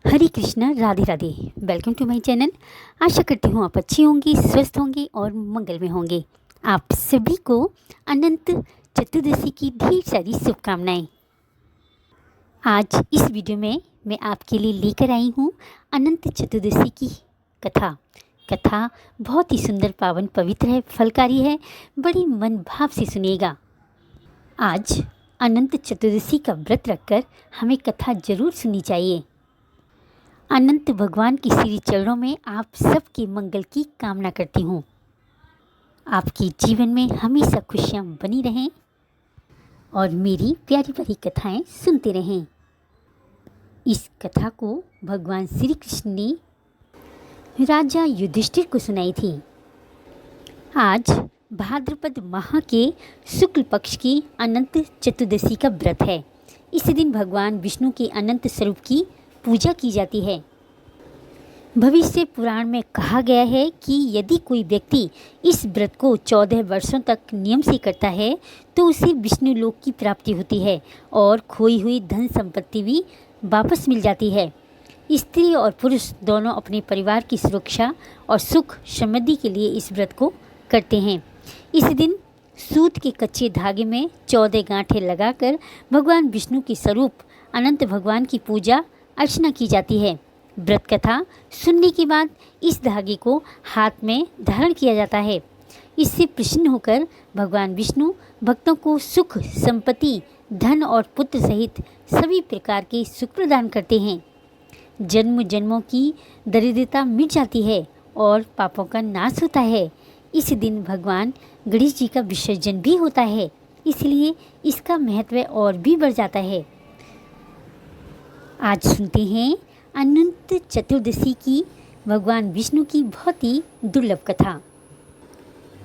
Hare Krishna, Radhe Radhe. Welcome to my channel. आशा करती हूँ आप अच्छी होंगी, स्वस्थ होंगी और मंगल में होंगे। आप सभी को अनंत चतुर्दशी की ढेर सारी शुभकामनाएं। आज इस वीडियो में मैं आपके लिए लेकर आई हूँ अनंत चतुर्दशी की कथा। कथा बहुत ही सुंदर, पावन, पवित्र है, फलकारी है। बड़ी मन भाव से सुनिएगा। आज अनंत चतुर्दशी का व्रत रखकर हमें कथा जरूर सुननी चाहिए। अनंत भगवान की श्री चरणों में आप सबके मंगल की कामना करती हूँ। आपके जीवन में हमेशा खुशियाँ बनी रहें और मेरी प्यारी प्यारी कथाएं सुनते रहें। इस कथा को भगवान श्री कृष्ण ने राजा युधिष्ठिर को सुनाई थी। आज भाद्रपद माह के शुक्ल पक्ष की अनंत चतुर्दशी का व्रत है। इस दिन भगवान विष्णु के अनंत स्वरूप की पूजा की जाती है। भविष्य पुराण में कहा गया है कि यदि कोई व्यक्ति इस व्रत को 14 वर्षों तक नियम से करता है तो उसे विष्णु लोक की प्राप्ति होती है और खोई हुई धन संपत्ति भी वापस मिल जाती है। स्त्री और पुरुष दोनों अपने परिवार की सुरक्षा और सुख समृद्धि के लिए इस व्रत को करते हैं। इस दिन सूत के कच्चे धागे में 14 गांठें लगाकर भगवान विष्णु के स्वरूप अनंत भगवान की पूजा अर्चना की जाती है। व्रत कथा सुनने के बाद इस धागे को हाथ में धारण किया जाता है। इससे प्रसन्न होकर भगवान विष्णु भक्तों को सुख, संपत्ति, धन और पुत्र सहित सभी प्रकार के सुख प्रदान करते हैं। जन्म जन्मों की दरिद्रता मिट जाती है और पापों का नाश होता है। इस दिन भगवान गणेश जी का विसर्जन भी होता है, इसलिए इसका महत्व और भी बढ़ जाता है। आज सुनते हैं अनंत चतुर्दशी की भगवान विष्णु की बहुत ही दुर्लभ कथा।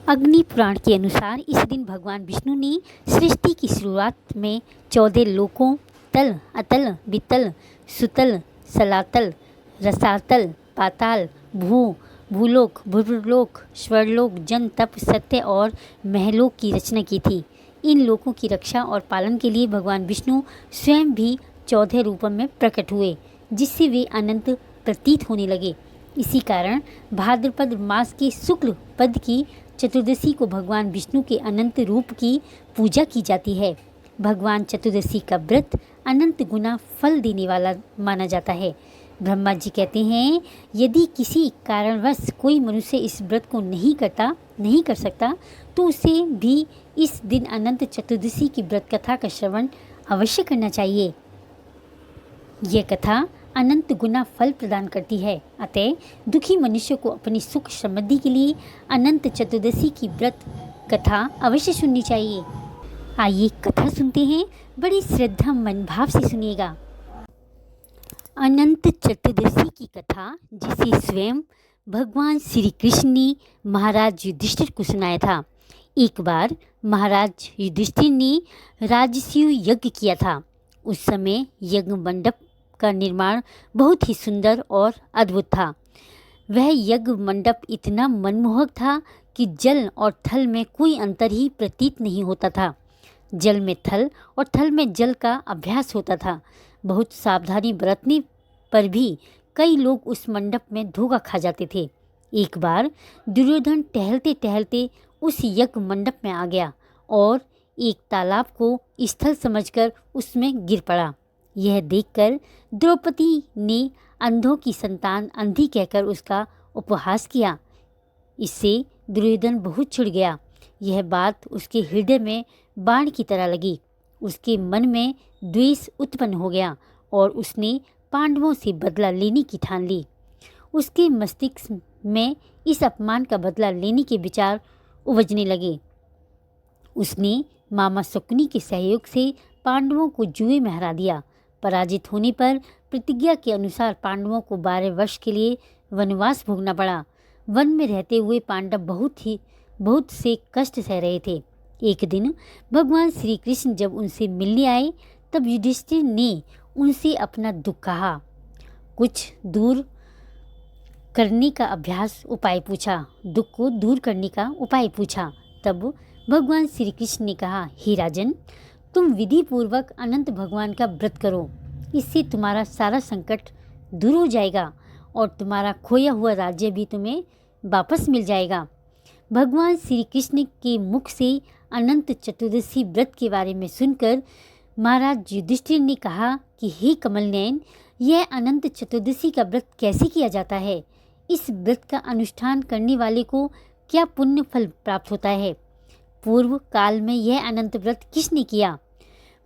अग्नि पुराण के अनुसार इस दिन भगवान विष्णु ने सृष्टि की शुरुआत में 14 लोकों तल, अतल, वितल, सुतल, सलातल, रसातल, पाताल, भूलोक, भूलोक, स्वर्लोक, जन, तप, सत्य और महलोक की रचना की थी। इन लोकों की रक्षा और पालन के लिए भगवान विष्णु स्वयं भी 14 रूपों में प्रकट हुए, जिससे वे अनंत प्रतीत होने लगे। इसी कारण भाद्रपद मास के शुक्ल पद की चतुर्दशी को भगवान विष्णु के अनंत रूप की पूजा की जाती है। भगवान चतुर्दशी का व्रत अनंत गुना फल देने वाला माना जाता है। ब्रह्मा जी कहते हैं, यदि किसी कारणवश कोई मनुष्य इस व्रत को नहीं कर सकता तो उसे भी इस दिन अनंत चतुर्दशी की व्रत कथा का श्रवण अवश्य करना चाहिए। यह कथा अनंत गुना फल प्रदान करती है। अतः दुखी मनुष्य को अपनी सुख समृद्धि के लिए अनंत चतुर्दशी की व्रत कथा अवश्य सुननी चाहिए। आइए कथा सुनते हैं। बड़ी श्रद्धा मन भाव से सुनिएगा। अनंत चतुर्दशी की कथा जिसे स्वयं भगवान श्री कृष्ण ने महाराज युधिष्ठिर को सुनाया था। एक बार महाराज युधिष्ठिर ने राजसूय यज्ञ किया था। उस समय यज्ञ मंडप का निर्माण बहुत ही सुंदर और अद्भुत था। वह यज्ञ मंडप इतना मनमोहक था कि जल और थल में कोई अंतर ही प्रतीत नहीं होता था। जल में थल और थल में जल का अभ्यास होता था। बहुत सावधानी बरतने पर भी कई लोग उस मंडप में धोखा खा जाते थे। एक बार दुर्योधन टहलते टहलते उस यज्ञ मंडप में आ गया और एक तालाब को स्थल समझकर उसमें गिर पड़ा। यह देखकर द्रौपदी ने अंधों की संतान अंधी कहकर उसका उपहास किया। इससे दुर्योधन बहुत चिढ़ गया। यह बात उसके हृदय में बाण की तरह लगी। उसके मन में द्वेष उत्पन्न हो गया और उसने पांडवों से बदला लेने की ठान ली। उसके मस्तिष्क में इस अपमान का बदला लेने के विचार उपजने लगे। उसने मामा शकुनी के सहयोग से पांडवों को जुए में हरा दिया। पराजित होने पर प्रतिज्ञा के अनुसार पांडवों को 12 वर्ष के लिए वनवास भोगना पड़ा। वन में रहते हुए पांडव बहुत से कष्ट सह रहे थे। एक दिन भगवान श्री कृष्ण जब उनसे मिलने आए तब युधिष्ठिर ने उनसे अपना दुख कहा। कुछ दूर करने का उपाय पूछा। तब भगवान श्री कृष्ण ने कहा, हे राजन, तुम विधि पूर्वक अनंत भगवान का व्रत करो। इससे तुम्हारा सारा संकट दूर हो जाएगा और तुम्हारा खोया हुआ राज्य भी तुम्हें वापस मिल जाएगा। भगवान श्री कृष्ण के मुख से अनंत चतुर्दशी व्रत के बारे में सुनकर महाराज युधिष्ठिर ने कहा कि हे कमल नयन, यह अनंत चतुर्दशी का व्रत कैसे किया जाता है? इस व्रत का अनुष्ठान करने वाले को क्या पुण्य फल प्राप्त होता है? पूर्व काल में यह अनंत व्रत किसने किया?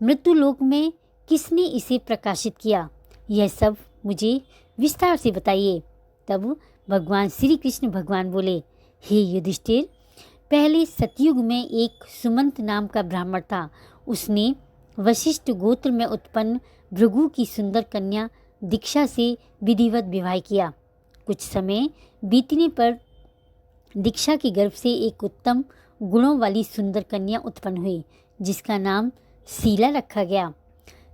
मृत्युलोक में किसने इसे प्रकाशित किया? यह सब मुझे विस्तार से बताइए। तब भगवान श्री कृष्ण भगवान बोले, हे युधिष्ठिर, पहले सतयुग में एक सुमंत नाम का ब्राह्मण था। उसने वशिष्ठ गोत्र में उत्पन्न भृगु की सुंदर कन्या दीक्षा से विधिवत विवाह किया। कुछ समय बीतने पर दीक्षा के गर्भ से एक उत्तम गुणों वाली सुंदर कन्या उत्पन्न हुई, जिसका नाम शीला रखा गया।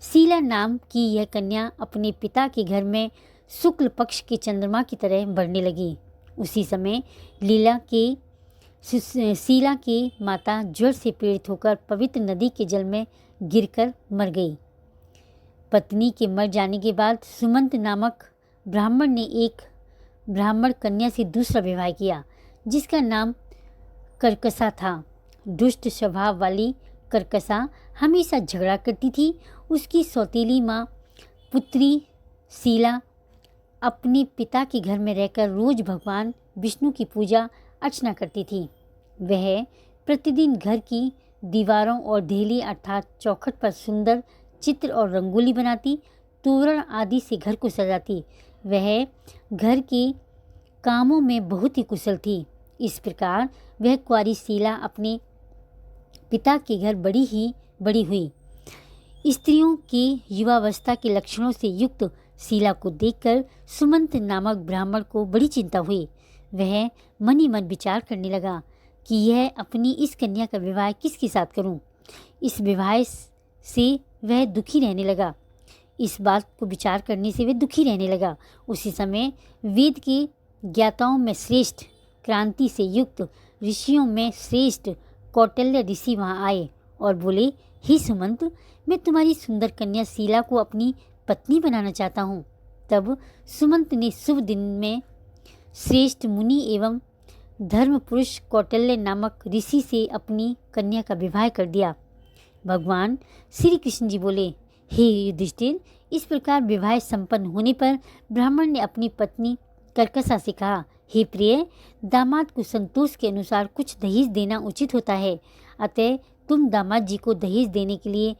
शीला नाम की यह कन्या अपने पिता के घर में शुक्ल पक्ष के चंद्रमा की तरह बढ़ने लगी। उसी समय शीला के माता ज्वर से पीड़ित होकर पवित्र नदी के जल में गिरकर मर गई। पत्नी के मर जाने के बाद सुमंत नामक ब्राह्मण ने एक ब्राह्मण कन्या से दूसरा विवाह किया, जिसका नाम कर्कसा था। दुष्ट स्वभाव वाली कर्कसा हमेशा झगड़ा करती थी। उसकी सौतेली माँ पुत्री शीला अपने पिता के घर में रहकर रोज भगवान विष्णु की पूजा अर्चना करती थी। वह प्रतिदिन घर की दीवारों और देहली अर्थात चौखट पर सुंदर चित्र और रंगोली बनाती, तोरण आदि से घर को सजाती। वह घर के कामों में बहुत ही कुशल थी। इस प्रकार वह कुंवारी शीला अपने पिता के घर बड़ी हुई। स्त्रियों के युवावस्था के लक्षणों से युक्त शीला को देखकर सुमंत नामक ब्राह्मण को बड़ी चिंता हुई। वह मन ही मन विचार करने लगा कि यह अपनी इस कन्या का विवाह किसके साथ करूं। इस विवाह से वह दुखी रहने लगा। इस बात को विचार करने से वह दुखी रहने लगा। उसी समय वेद के ज्ञाताओं में श्रेष्ठ, क्रांति से युक्त ऋषियों में श्रेष्ठ कौटिल्य ऋषि वहाँ आए और बोले, हे सुमंत, मैं तुम्हारी सुंदर कन्या शीला को अपनी पत्नी बनाना चाहता हूँ। तब सुमंत ने शुभ दिन में श्रेष्ठ मुनि एवं धर्म पुरुष कौटिल्य नामक ऋषि से अपनी कन्या का विवाह कर दिया। भगवान श्री कृष्ण जी बोले, हे युधिष्ठिर, इस प्रकार विवाह संपन्न होने पर ब्राह्मण ने अपनी पत्नी कर्कसा से कहा, हे प्रिय, दामाद को संतोष के अनुसार कुछ दहेज देना उचित होता है। अतः तुम दामाद जी को दहेज देने के लिए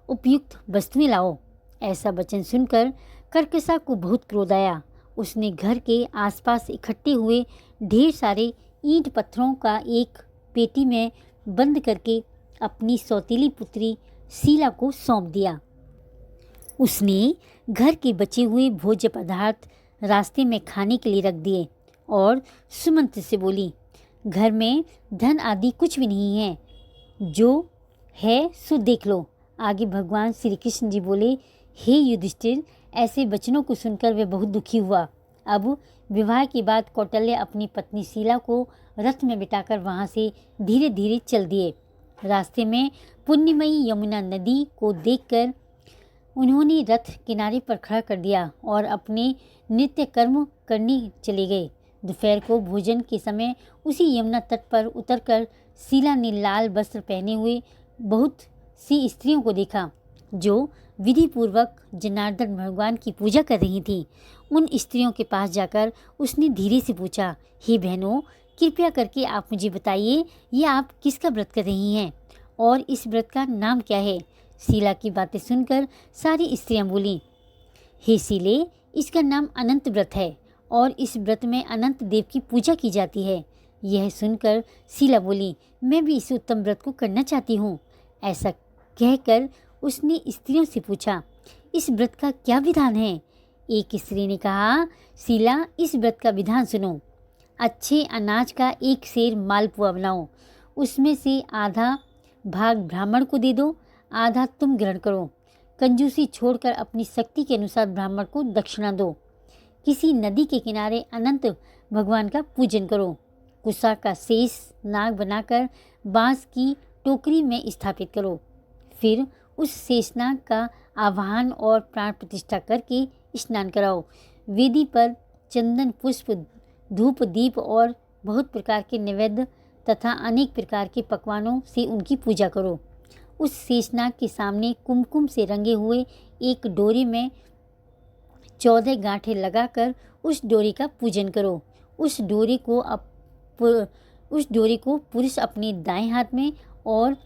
उपयुक्त वस्तुएं लाओ। ऐसा वचन सुनकर कर्कसा को बहुत क्रोध आया। उसने घर के आसपास इकट्ठे हुए ढेर सारे ईंट पत्थरों का एक पेटी में बंद करके अपनी सौतीली पुत्री शीला को सौंप दिया। उसने घर के बचे हुए भोज्य पदार्थ रास्ते में खाने के लिए रख दिए और सुमंत से बोली, घर में धन आदि कुछ भी नहीं है, जो है सो देख लो। आगे भगवान श्री कृष्ण जी बोले, हे युधिष्ठिर, ऐसे वचनों को सुनकर वह बहुत दुखी हुआ। अब विवाह के बाद कौटिल्य अपनी पत्नी शीला को रथ में बिठाकर वहाँ से धीरे धीरे चल दिए। रास्ते में पुण्यमयी यमुना नदी को देखकर उन्होंने रथ किनारे पर खड़ा कर दिया और अपने नित्य कर्म करने चले गए। दोपहर को भोजन के समय उसी यमुना तट पर उतरकर शीला ने लाल वस्त्र पहने हुए बहुत सी स्त्रियों को देखा, जो विधि पूर्वक जनार्दन भगवान की पूजा कर रही थीं। उन स्त्रियों के पास जाकर उसने धीरे से पूछा, हे बहनों, कृपया करके आप मुझे बताइए, ये आप किसका व्रत कर रही हैं और इस व्रत का नाम क्या है? शीला की बातें सुनकर सारी स्त्रियां बोलीं, हे शीले, इसका नाम अनंत व्रत है और इस व्रत में अनंत देव की पूजा की जाती है। यह सुनकर शीला बोली, मैं भी इस उत्तम व्रत को करना चाहती हूँ। ऐसा कहकर उसने स्त्रियों से पूछा, इस व्रत का क्या विधान है? एक स्त्री ने कहा, शीला, इस व्रत का विधान सुनो। अच्छे अनाज का एक सेर मालपुआ बनाओ, उसमें से आधा भाग ब्राह्मण को दे दो, आधा तुम ग्रहण करो। कंजूसी छोड़कर अपनी शक्ति के अनुसार ब्राह्मण को दक्षिणा दो। किसी नदी के किनारे अनंत भगवान का पूजन करो। कुशा का शेष नाग बनाकर बांस की टोकरी में स्थापित करो। फिर उस शेषनाग का आवाहन और प्राण प्रतिष्ठा करके स्नान कराओ। वेदी पर चंदन, पुष्प, धूप, दीप और बहुत प्रकार के नैवेद्य तथा अनेक प्रकार के पकवानों से उनकी पूजा करो। उस शेषनाग के सामने कुमकुम से रंगे हुए एक डोरी में 14 गांठें लगाकर उस डोरी का पूजन करो। उस डोरी को पुरुष अपने दाएं हाथ में और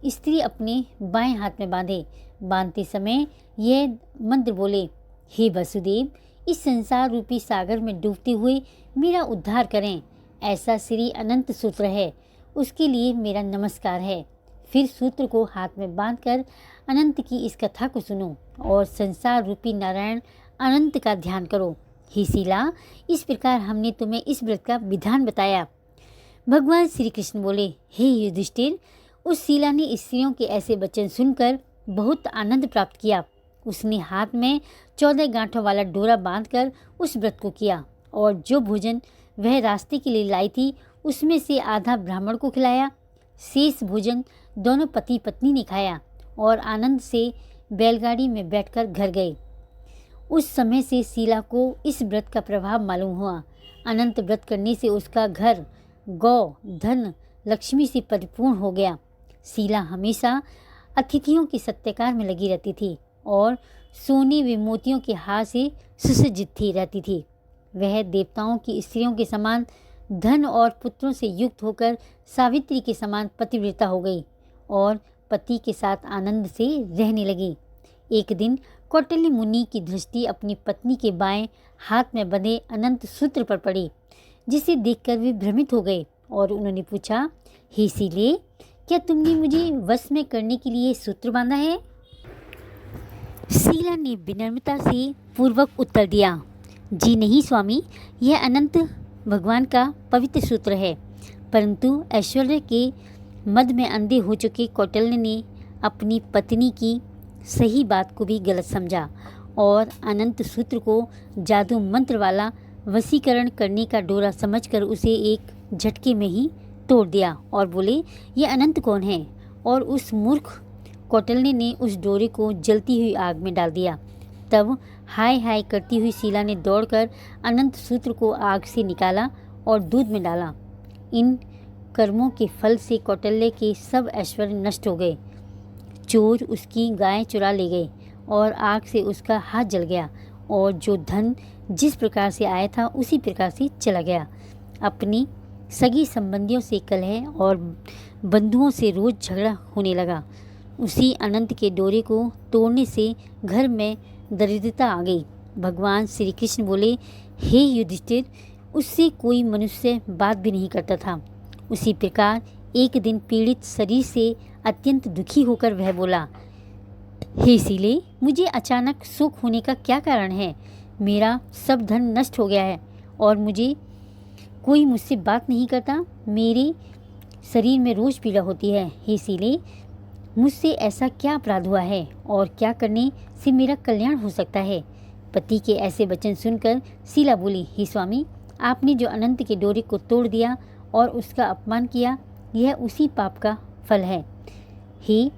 स्त्री अपने बाएं हाथ में बांधे। बांधते समय यह मंत्र बोले, हे वसुदेव, इस संसार रूपी सागर में डूबते हुए मेरा उद्धार करें। ऐसा श्री अनंत सूत्र है, उसके लिए मेरा नमस्कार है। फिर सूत्र को हाथ में बांधकर अनंत की इस कथा को सुनो और संसार रूपी नारायण अनंत का ध्यान करो। हे शीला, इस प्रकार हमने तुम्हें इस व्रत का विधान बताया। भगवान श्री कृष्ण बोले, हे युधिष्ठिर, उस शीला ने स्त्रियों के ऐसे वचन सुनकर बहुत आनंद प्राप्त किया। उसने हाथ में 14 गांठों वाला डोरा बांधकर उस व्रत को किया और जो भोजन वह रास्ते के लिए लाई थी उसमें से आधा ब्राह्मण को खिलाया। शेष भोजन दोनों पति पत्नी ने खाया और आनंद से बैलगाड़ी में बैठकर घर गए। उस समय से शीला को इस व्रत का प्रभाव मालूम हुआ। अनंत व्रत करने से उसका घर गौ, धन, लक्ष्मी से परिपूर्ण हो गया। शीला हमेशा अतिथियों के सत्कार में लगी रहती थी और सोने व मोतियों के हार से सुसज्जित रहती थी। वह देवताओं की स्त्रियों के समान धन और पुत्रों से युक्त होकर सावित्री के समान पतिव्रता हो गई और पति के साथ आनंद से रहने लगी। एक दिन कौटिल्य मुनि की दृष्टि अपनी पत्नी के बाएं हाथ में बंधे अनंत सूत्र पर पड़ी, जिसे देखकर वे भ्रमित हो गए और उन्होंने पूछा, हे शीले, क्या तुमने मुझे वश में करने के लिए सूत्र बांधा है? शीला ने विनम्रता से पूर्वक उत्तर दिया, जी नहीं स्वामी, यह अनंत भगवान का पवित्र सूत्र है। परंतु ऐश्वर्य के मद में अंधे हो चुके कौटिल्य ने अपनी पत्नी की सही बात को भी गलत समझा और अनंत सूत्र को जादू मंत्र वाला वशीकरण करने का डोरा समझकर उसे एक झटके में ही तोड़ दिया और बोले, ये अनंत कौन है? और उस मूर्ख कौटिल्य ने उस डोरे को जलती हुई आग में डाल दिया। तब हाय हाय करती हुई शीला ने दौड़कर अनंत सूत्र को आग से निकाला और दूध में डाला। इन कर्मों के फल से कौटिल्य के सब ऐश्वर्य नष्ट हो गए। चोर उसकी गाय चुरा ले गए और आग से उसका हाथ जल गया और जो धन जिस प्रकार से आया था उसी प्रकार से चला गया। अपनी सगी संबंधियों से कलह और बंधुओं से रोज झगड़ा होने लगा। उसी अनंत के डोरे को तोड़ने से घर में दरिद्रता आ गई। भगवान श्री कृष्ण बोले, हे युधिष्ठिर, उससे कोई मनुष्य बात भी नहीं करता था। उसी प्रकार एक दिन पीड़ित शरीर से अत्यंत दुखी होकर वह बोला, हे शीले, मुझे अचानक सुख होने का क्या कारण है? मेरा सब धन नष्ट हो गया है और कोई मुझसे बात नहीं करता। मेरे शरीर में रोज पीड़ा होती है। हे शीले, मुझसे ऐसा क्या अपराध हुआ है और क्या करने से मेरा कल्याण हो सकता है? पति के ऐसे वचन सुनकर शीला बोली, हे स्वामी, आपने जो अनंत के डोरे को तोड़ दिया और उसका अपमान किया, यह उसी पाप का फल है। हे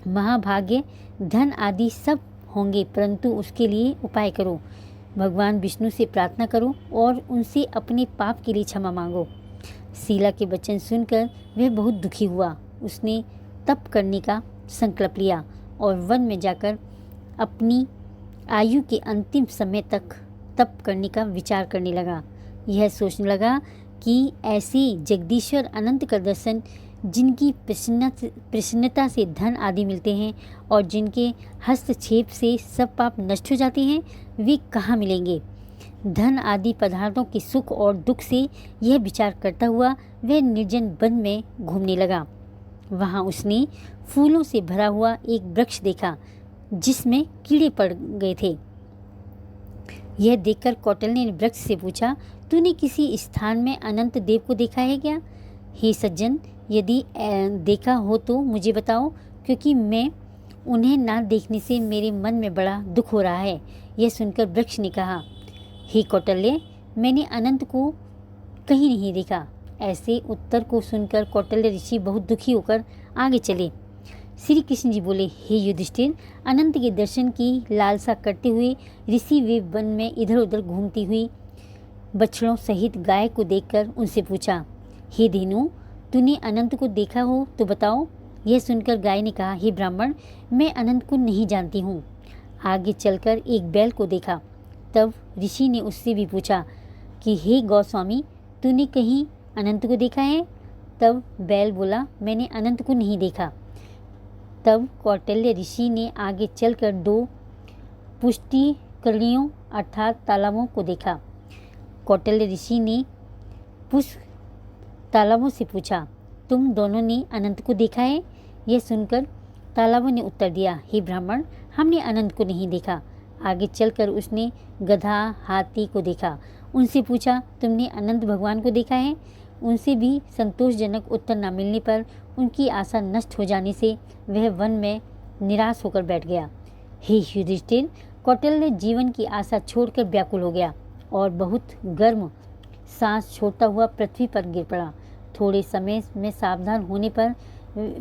महाभाग्य, धन आदि सब होंगे, परंतु उसके लिए उपाय करो। भगवान विष्णु से प्रार्थना करो और उनसे अपने पाप के लिए क्षमा मांगो। शीला के वचन सुनकर वह बहुत दुखी हुआ। उसने तप करने का संकल्प लिया और वन में जाकर अपनी आयु के अंतिम समय तक तप करने का विचार करने लगा। यह सोचने लगा कि ऐसे जगदीश्वर अनंत का दर्शन, जिनकी प्रसन्नता से धन आदि मिलते हैं और जिनके हस्तक्षेप से सब पाप नष्ट हो जाते हैं, वे कहाँ मिलेंगे? धन आदि पदार्थों के सुख और दुख से यह विचार करता हुआ वह निर्जन वन में घूमने लगा। वहाँ उसने फूलों से भरा हुआ एक वृक्ष देखा जिसमें कीड़े पड़ गए थे। यह देखकर कौटिल्य ने वृक्ष से पूछा, तूने किसी स्थान में अनंत देव को देखा है क्या? हे सज्जन, यदि देखा हो तो मुझे बताओ, क्योंकि मैं उन्हें ना देखने से मेरे मन में बड़ा दुख हो रहा है। यह सुनकर वृक्ष ने कहा, हे कौटिल्य, मैंने अनंत को कहीं नहीं देखा। ऐसे उत्तर को सुनकर कौटिल्य ऋषि बहुत दुखी होकर आगे चले। श्री कृष्ण जी बोले, हे युधिष्ठिर, अनंत के दर्शन की लालसा करते हुए ऋषि वे वन में इधर उधर घूमती हुई बछड़ों सहित गाय को देखकर उनसे पूछा, हे धेनु, तूने अनंत को देखा हो तो बताओ। यह सुनकर गाय ने कहा, हे ब्राह्मण, मैं अनंत को नहीं जानती हूँ। आगे चलकर एक बैल को देखा। तब ऋषि ने उससे भी पूछा कि हे गौस्वामी, तूने कहीं अनंत को देखा है? तब बैल बोला, मैंने अनंत को नहीं देखा। तब कौटिल्य ऋषि ने आगे चलकर 2 पुष्टिकरणियों अर्थात तालाबों को देखा। कौटिल्य ऋषि ने तालाबों से पूछा, तुम दोनों ने अनंत को देखा है? यह सुनकर तालाबों ने उत्तर दिया, हे ब्राह्मण, हमने अनंत को नहीं देखा। आगे चलकर उसने गधा हाथी को देखा। उनसे पूछा, तुमने अनंत भगवान को देखा है? उनसे भी संतोषजनक उत्तर न मिलने पर उनकी आशा नष्ट हो जाने से वह वन में निराश होकर बैठ गया। हे युधिष्ठिर, कौटिल्य जीवन की आशा छोड़कर व्याकुल हो गया और बहुत गर्म सांस छोड़ता हुआ पृथ्वी पर गिर पड़ा। थोड़े समय में सावधान होने पर,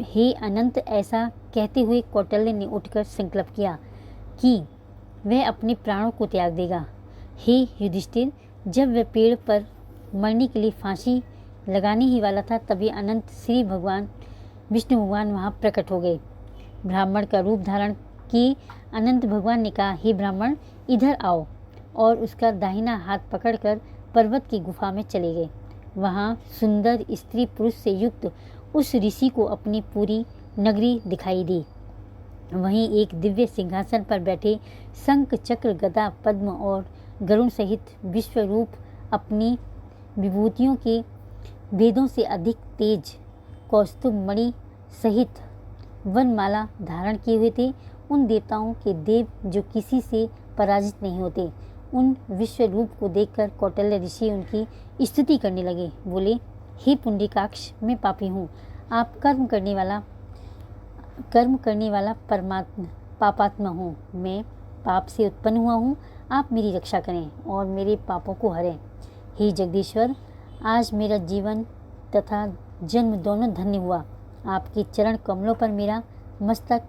हे अनंत, ऐसा कहते हुए कौटिल्य ने उठकर संकल्प किया कि वह अपने प्राणों को त्याग देगा। हे युधिष्ठिर, जब वह पेड़ पर मरने के लिए फांसी लगाने ही वाला था, तभी अनंत श्री भगवान विष्णु भगवान वहाँ प्रकट हो गए। ब्राह्मण का रूप धारण किए अनंत भगवान ने कहा, हे ब्राह्मण, इधर आओ, और उसका दाहिना हाथ पकड़कर पर्वत की गुफा में चले गए। वहाँ सुंदर स्त्री पुरुष से युक्त उस ऋषि को अपनी पूरी नगरी दिखाई दी। वहीं एक दिव्य सिंहासन पर बैठे शंख चक्र गदा पद्म और गरुण सहित विश्वरूप अपनी विभूतियों के वेदों से अधिक तेज कौस्तुभ मणि सहित वनमाला धारण किए हुए थे। उन देवताओं के देव जो किसी से पराजित नहीं होते। उन विश्वरूप को देखकर कौटिल्य ऋषि उनकी स्तुति करने लगे। बोले, हे पुंडरीकाक्ष, मैं पापी हूँ। आप कर्म करने वाला पापात्मा हूँ। मैं पाप से उत्पन्न हुआ हूँ। आप मेरी रक्षा करें और मेरे पापों को हरें। हे जगदीश्वर, आज मेरा जीवन तथा जन्म दोनों धन्य हुआ। आपके चरण कमलों पर मेरा मस्तक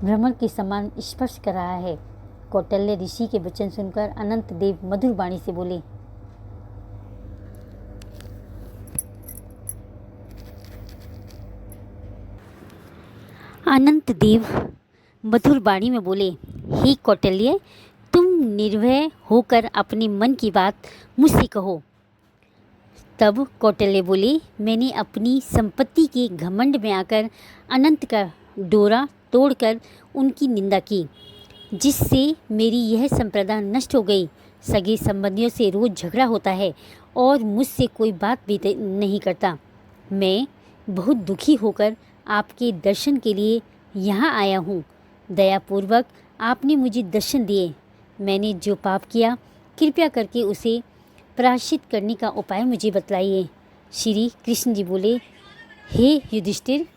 भ्रमर के समान स्पर्श कर रहा है। कौटिल्य ऋषि के वचन सुनकर अनंत देव मधुर वाणी से बोले, अनंत देव मधुर वाणी में बोले, हे कौटिल्य, तुम निर्भय होकर अपने मन की बात मुझसे कहो। तब कौटिल्य बोले, मैंने अपनी संपत्ति के घमंड में आकर अनंत का डोरा तोड़कर उनकी निंदा की, जिससे मेरी यह संप्रदा नष्ट हो गई। सगे संबंधियों से रोज झगड़ा होता है और मुझसे कोई बात भी नहीं करता। मैं बहुत दुखी होकर आपके दर्शन के लिए यहाँ आया हूँ। दयापूर्वक आपने मुझे दर्शन दिए। मैंने जो पाप किया, कृपया करके उसे प्रायश्चित करने का उपाय मुझे बतलाइए। श्री कृष्ण जी बोले, हे युधिष्ठिर,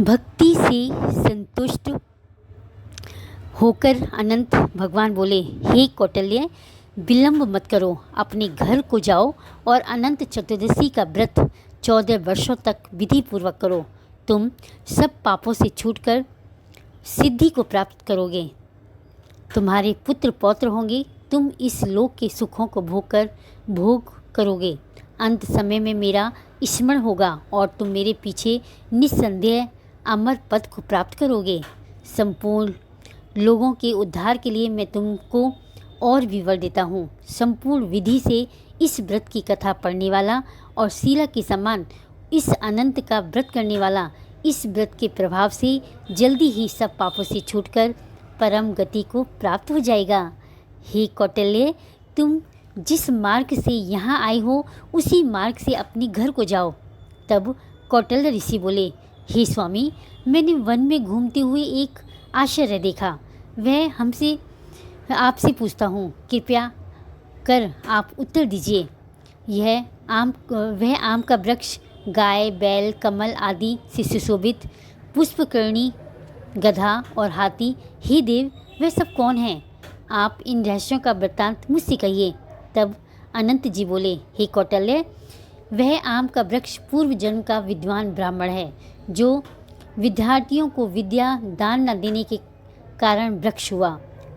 भक्ति से संतुष्ट होकर अनंत भगवान बोले, हे कौटिल्य, विलंब मत करो, अपने घर को जाओ और अनंत चतुर्दशी का व्रत 14 वर्षों तक विधि पूर्वक करो। तुम सब पापों से छूटकर सिद्धि को प्राप्त करोगे। तुम्हारे पुत्र पौत्र होंगे। तुम इस लोक के सुखों को भोग करोगे। अंत समय में मेरा स्मरण होगा और तुम मेरे पीछे निस्संदेह अमर पद को प्राप्त करोगे। संपूर्ण लोगों के उद्धार के लिए मैं तुमको और भी वर देता हूँ। संपूर्ण विधि से इस व्रत की कथा पढ़ने वाला और शीला के समान इस अनंत का व्रत करने वाला इस व्रत के प्रभाव से जल्दी ही सब पापों से छूटकर परम गति को प्राप्त हो जाएगा। हे कौटिल्य, तुम जिस मार्ग से यहाँ आए हो उसी मार्ग से अपने घर को जाओ। तब कौटिल्य ऋषि बोले, हे स्वामी, मैंने वन में घूमते हुए एक आश्चर्य देखा। वह आपसे पूछता हूँ, कृपया कर आप उत्तर दीजिए। वह आम का वृक्ष गाय, बैल, कमल आदि से सुशोभित, पुष्पकर्णी, गधा और हाथी, हे देव, वह सब कौन हैं? आप इन रहस्यों का वृत्तांत मुझसे कहिए। तब अनंत जी बोले, हे कौटिल्य, वह आम का वृक्ष पूर्व जन्म का विद्वान ब्राह्मण है, जो विद्यार्थियों को विद्या दान न देने के कारण वृक्ष हुआ।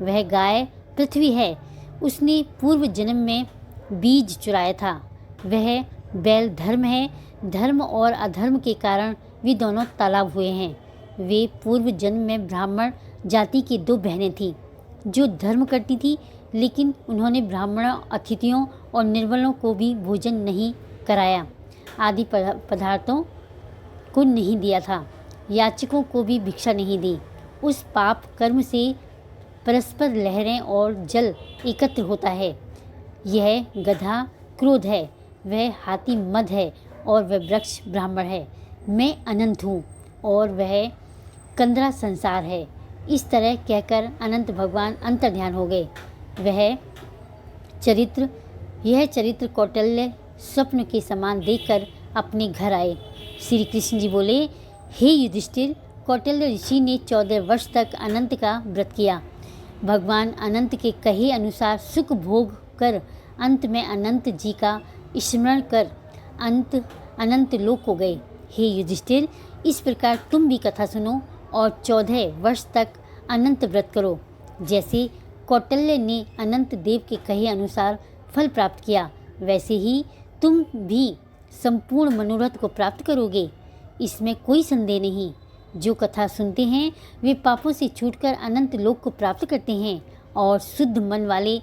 वह गाय पृथ्वी है, उसने पूर्व जन्म में बीज चुराया था। वह बैल धर्म है, धर्म और अधर्म के कारण वे दोनों तालाब हुए हैं। वे पूर्व जन्म में ब्राह्मण जाति की 2 बहनें थीं, जो धर्म करती थी, लेकिन उन्होंने ब्राह्मणों, अतिथियों और निर्बलों को भी भोजन नहीं कराया, आदि पदार्थों को नहीं दिया था, याचकों को भी भिक्षा नहीं दी। उस पाप कर्म से परस्पर लहरें और जल एकत्र होता है। यह गधा क्रोध है, वह हाथी मद है और वह वृक्ष ब्राह्मण है। मैं अनंत हूँ और वह कंदरा संसार है। इस तरह कहकर अनंत भगवान अंतर्ध्यान हो गए। यह चरित्र कौटिल्य स्वप्न के समान देखकर अपने घर आए। श्री कृष्ण जी बोले, हे युधिष्ठिर, कौटिल्य ऋषि ने 14 वर्ष तक अनंत का व्रत किया। भगवान अनंत के कहे अनुसार सुख भोग कर अंत में अनंत जी का स्मरण कर अनंत लोक को गए। हे युधिष्ठिर, इस प्रकार तुम भी कथा सुनो और 14 वर्ष तक अनंत व्रत करो। जैसे कौटिल्य ने अनंत देव के कहे अनुसार फल प्राप्त किया, वैसे ही तुम भी संपूर्ण मनोरथ को प्राप्त करोगे, इसमें कोई संदेह नहीं। जो कथा सुनते हैं वे पापों से छूटकर अनंत लोक को प्राप्त करते हैं और शुद्ध मन वाले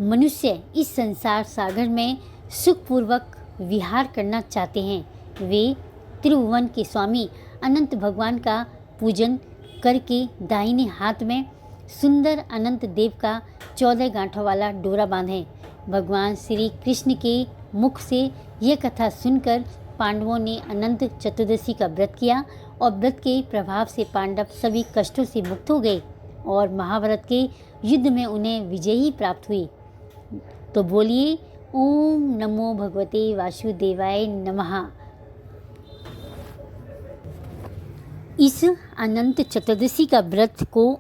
मनुष्य इस संसार सागर में सुखपूर्वक विहार करना चाहते हैं। वे त्रिभुवन के स्वामी अनंत भगवान का पूजन करके दाहिने हाथ में सुंदर अनंत देव का 14 गांठों वाला डोरा बांधें। भगवान श्री कृष्ण के मुख से यह कथा सुनकर पांडवों ने अनंत चतुर्दशी का व्रत किया और व्रत के प्रभाव से पांडव सभी कष्टों से मुक्त हो गए और महाभारत के युद्ध में उन्हें विजयी प्राप्त हुई। तो बोलिए, ओम नमो भगवते वासुदेवाय नमः। इस अनंत चतुर्दशी का व्रत को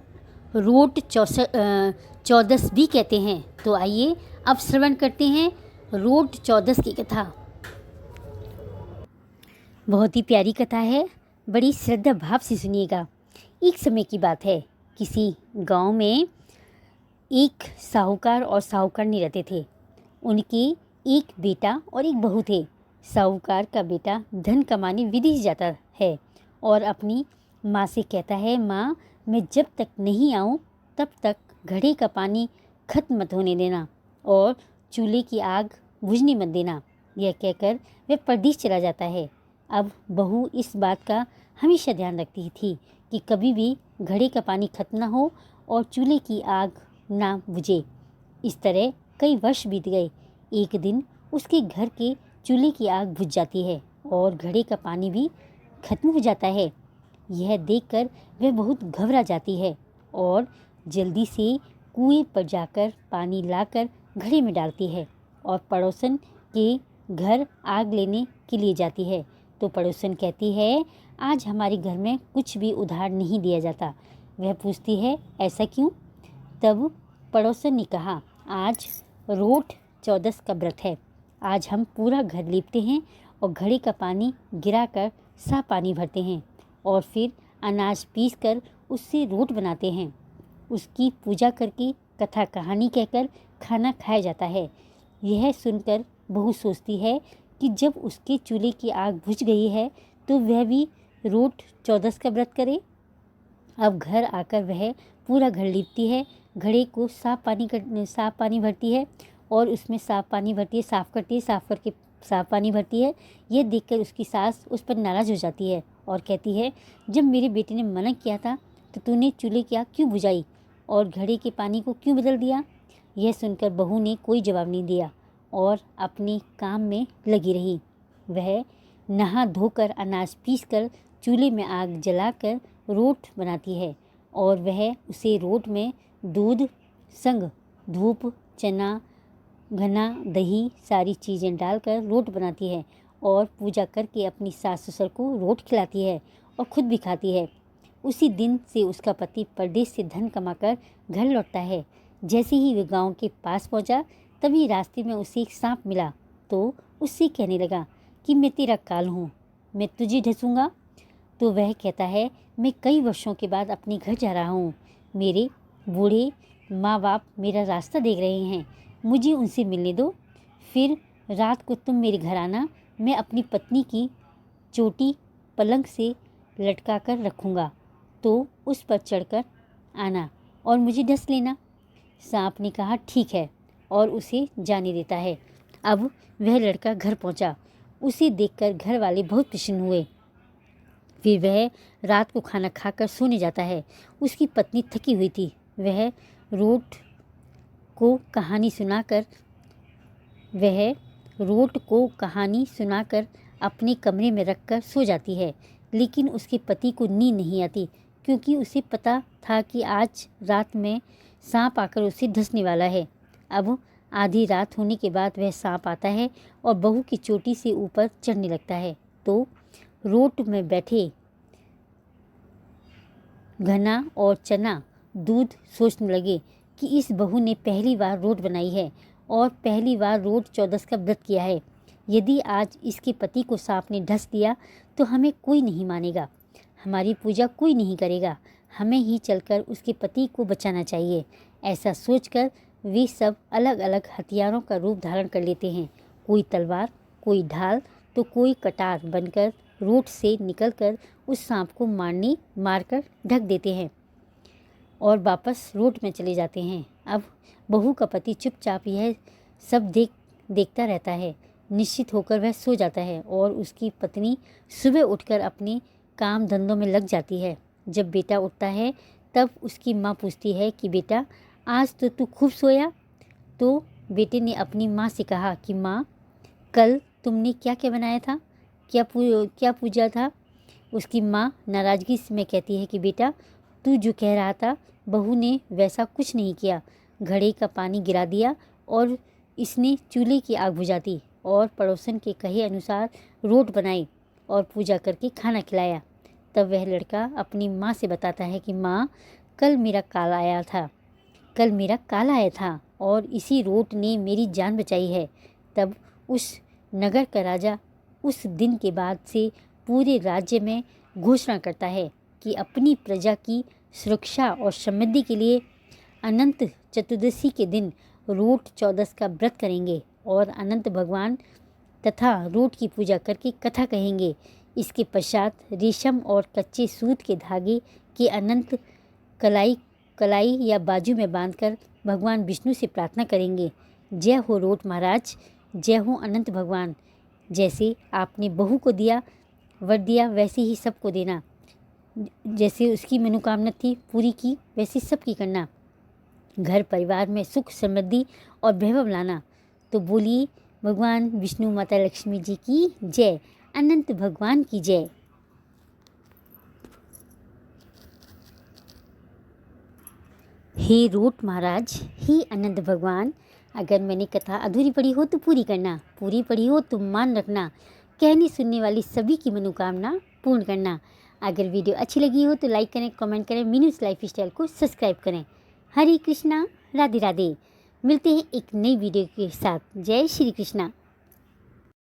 रोट चौदस भी कहते हैं। तो आइए अब श्रवण करते हैं रोट चौदस की कथा। बहुत ही प्यारी कथा है, बड़ी श्रद्धा भाव से सुनिएगा। एक समय की बात है, किसी गांव में एक साहूकार और साहूकारनी रहते थे। उनके एक बेटा और एक बहू थे। साहूकार का बेटा धन कमाने विदेश जाता है और अपनी माँ से कहता है, माँ, मैं जब तक नहीं आऊँ तब तक घड़े का पानी खत्म मत होने देना और चूल्हे की आग बुझने मत देना। यह कहकर वह परदेश चला जाता है। अब बहू इस बात का हमेशा ध्यान रखती थी कि कभी भी घड़े का पानी खत्म ना हो और चूल्हे की आग ना बुझे। इस तरह कई वर्ष बीत गए। एक दिन उसके घर के चूल्हे की आग बुझ जाती है और घड़े का पानी भी खत्म हो जाता है। यह देखकर वह बहुत घबरा जाती है और जल्दी से कुएं पर जाकर पानी लाकर घड़े में डालती है और पड़ोसन के घर आग लेने के लिए जाती है। तो पड़ोसन कहती है, आज हमारे घर में कुछ भी उधार नहीं दिया जाता। वह पूछती है, ऐसा क्यों? तब पड़ोसन ने कहा, आज रोट चौदस का व्रत है। आज हम पूरा घर लीपते हैं और घड़े का पानी गिराकर साफ पानी भरते हैं और फिर अनाज पीसकर उससे रोट बनाते हैं। उसकी पूजा करके कथा कहानी कहकर खाना खाया जाता है। यह सुनकर बहू सोचती है कि जब उसके चूल्हे की आग बुझ गई है तो वह भी रोट चौदस का व्रत करे। अब घर आकर वह पूरा घर लीपती है, घड़े को साफ पानी भरती है और उसमें साफ पानी भरती है, साफ़ करती है, साफ़ करके साफ पानी भरती है। यह देखकर उसकी सास उस पर नाराज़ हो जाती है और कहती है, जब मेरे बेटे ने मना किया था तो तूने चूल्हे की आग क्यों बुझाई और घड़े के पानी को क्यों बदल दिया? यह सुनकर बहू ने कोई जवाब नहीं दिया और अपने काम में लगी रही। वह नहा धोकर अनाज पीसकर चूल्हे में आग जलाकर रोट बनाती है और वह उसे रोट में दूध संग धूप, चना, घना, दही सारी चीज़ें डालकर रोट बनाती है और पूजा करके अपनी सास ससुर को रोट खिलाती है और खुद भी खाती है। उसी दिन से उसका पति परदेश से धन कमाकर घर लौटता है। जैसे ही वह गांव के पास पहुंचा, तभी रास्ते में उसे एक सांप मिला तो उससे कहने लगा कि मैं तेरा काल हूँ, मैं तुझे ढसूंगा। तो वह कहता है, मैं कई वर्षों के बाद अपने घर जा रहा हूँ, मेरे बूढ़े माँ बाप मेरा रास्ता देख रहे हैं, मुझे उनसे मिलने दो, फिर रात को तुम मेरे घर आना, मैं अपनी पत्नी की चोटी पलंग से लटका कर रखूँगा, तो उस पर चढ़कर आना और मुझे डस लेना। सांप ने कहा ठीक है और उसे जाने देता है। अब वह लड़का घर पहुंचा, उसे देखकर घर वाले बहुत प्रसन्न हुए। फिर वह रात को खाना खाकर सोने जाता है। उसकी पत्नी थकी हुई थी, वह रोट को कहानी सुनाकर अपने कमरे में रखकर सो जाती है। लेकिन उसके पति को नींद नहीं आती, क्योंकि उसे पता था कि आज रात में सांप आकर उसे डसने वाला है। अब आधी रात होने के बाद वह सांप आता है और बहू की चोटी से ऊपर चढ़ने लगता है। तो रोट में बैठे घना और चना दूध सोचने लगे कि इस बहू ने पहली बार रोट बनाई है और पहली बार रोट चौदस का व्रत किया है। यदि आज इसके पति को सांप ने ढस दिया तो हमें कोई नहीं मानेगा, हमारी पूजा कोई नहीं करेगा, हमें ही चलकर उसके पति को बचाना चाहिए। ऐसा सोचकर वे सब अलग अलग हथियारों का रूप धारण कर लेते हैं। कोई तलवार, कोई ढाल तो कोई कटार बनकर रोट से निकलकर उस सांप को मारकर ढक देते हैं और वापस रोट में चले जाते हैं। अब बहू का पति चुपचाप यह सब देखता रहता है। निश्चित होकर वह सो जाता है और उसकी पत्नी सुबह उठकर अपने काम धंधों में लग जाती है। जब बेटा उठता है तब उसकी माँ पूछती है कि बेटा, आज तो तू खूब सोया। तो बेटे ने अपनी माँ से कहा कि माँ, कल तुमने क्या क्या बनाया था, क्या पूजा था। उसकी माँ नाराज़गी में कहती है कि बेटा, तू जो कह रहा था बहू ने वैसा कुछ नहीं किया, घड़े का पानी गिरा दिया और इसने चूल्हे की आग बुझा दी और पड़ोसन के कहे अनुसार रोट बनाई और पूजा करके खाना खिलाया। तब वह लड़का अपनी माँ से बताता है कि माँ, कल मेरा काल आया था और इसी रोट ने मेरी जान बचाई है। तब उस नगर का राजा उस दिन के बाद से पूरे राज्य में घोषणा करता है कि अपनी प्रजा की सुरक्षा और समृद्धि के लिए अनंत चतुर्दशी के दिन रोट चौदस का व्रत करेंगे और अनंत भगवान तथा रोट की पूजा करके कथा कहेंगे। इसके पश्चात रेशम और कच्चे सूत के धागे के अनंत कलाई या बाजू में बांधकर भगवान विष्णु से प्रार्थना करेंगे, जय हो रोट महाराज, जय हो अनंत भगवान। जैसे आपने बहू को वर दिया वैसे ही सबको देना, जैसे उसकी मनोकामना थी पूरी की वैसे सबकी करना, घर परिवार में सुख समृद्धि और वैभव लाना। तो बोलिए भगवान विष्णु माता लक्ष्मी जी की जय, अनंत भगवान की जय। हे रोट महाराज, हे अनंत भगवान, अगर मैंने कथा अधूरी पढ़ी हो तो पूरी करना, पूरी पढ़ी हो तो मान रखना, कहने सुनने वाली सभी की मनोकामना पूर्ण करना। अगर वीडियो अच्छी लगी हो तो लाइक करें, कमेंट करें, मीनूस लाइफ स्टाइल को सब्सक्राइब करें। हरे कृष्णा, राधे राधे। मिलते हैं एक नई वीडियो के साथ। जय श्री कृष्णा।